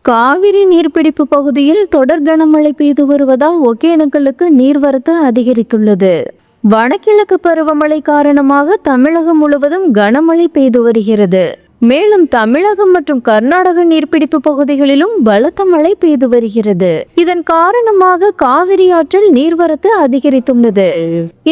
காவிரி நீர்பிடிப்பு பகுதியில் தொடர் கனமழை பெய்து வருவதால் ஒகேனக்கலுக்கு நீர்வரத்து அதிகரித்துள்ளது. வடகிழக்கு பருவமழை காரணமாக தமிழகம் முழுவதும் கனமழை பெய்து வருகிறது. மேலும் தமிழகம் மற்றும் கர்நாடக நீர்பிடிப்பு பகுதிகளிலும் பலத்த மழை பெய்து வருகிறது. இதன் காரணமாக காவிரி ஆற்றில் நீர்வரத்து அதிகரித்துள்ளது.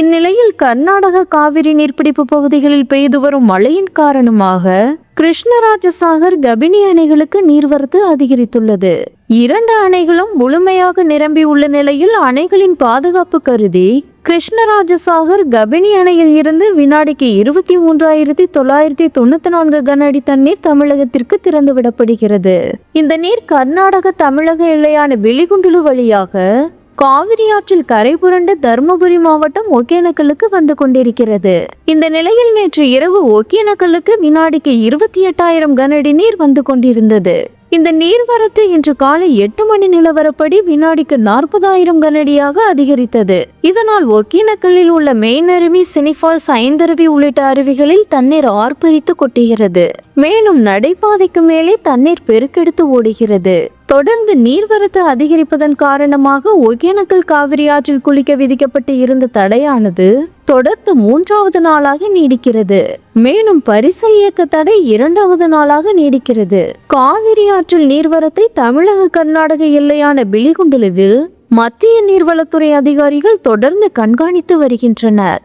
இந்நிலையில் கர்நாடக காவிரி நீர்பிடிப்பு பகுதிகளில் பெய்து வரும் மழையின் காரணமாக கிருஷ்ணராஜசாகர் கபினி அணைகளுக்கு நீர்வரத்து அதிகரித்துள்ளது. 2 அணைகளும் முழுமையாக நிரம்பி உள்ள நிலையில் அணைகளின் பாதுகாப்பு கருதி கிருஷ்ணராஜசாகர் கபினி அணையில் இருந்து வினாடிக்கு 23,994 கன அடி தண்ணீர் தமிழகத்திற்கு திறந்துவிடப்படுகிறது. இந்த நீர் கர்நாடக தமிழக எல்லையான வெளிகுண்டுலு வழியாக காவிரி ஆற்றில் கரை புரண்டு தர்மபுரி மாவட்டம் ஒகேனக்கலுக்கு வந்து கொண்டிருக்கிறது. இந்த நிலையில் நேற்று இரவு ஒகேனக்கலுக்கு வினாடிக்கு 28,000 கன அடி நீர் வந்து கொண்டிருந்தது. இந்த நீர்வரத்து இன்று காலை 8 மணி நிலவரப்படி வினாடிக்கு 40,000 கனஅடியாக அதிகரித்தது. இதனால் ஒகேனக்கலில் உள்ள மெயினருவி, சினிஃபால்ஸ், ஐந்தருவி உள்ளிட்ட அருவிகளில் தண்ணீர் ஆர்ப்பரித்து கொட்டுகிறது. மேலும் நடைபாதைக்கு மேலே தண்ணீர் பெருக்கெடுத்து ஓடுகிறது. தொடர்ந்து நீர்வரத்து அதிகரிப்பதன் காரணமாக ஒகேனக்கல் காவிரி ஆற்றில் குளிக்க விதிக்கப்பட்டு இருந்த தடையானது தொடர்ந்து 3வது நாளாக நீடிக்கிறது. மேலும் பரிசல் இயக்க தடை 2வது நாளாக நீடிக்கிறது. காவிரி ஆற்றில் நீர்வரத்தை தமிழக கர்நாடக எல்லையான பிலிகுண்டுலுவில் மத்திய நீர்வளத்துறை அதிகாரிகள் தொடர்ந்து கண்காணித்து வருகின்றனர்.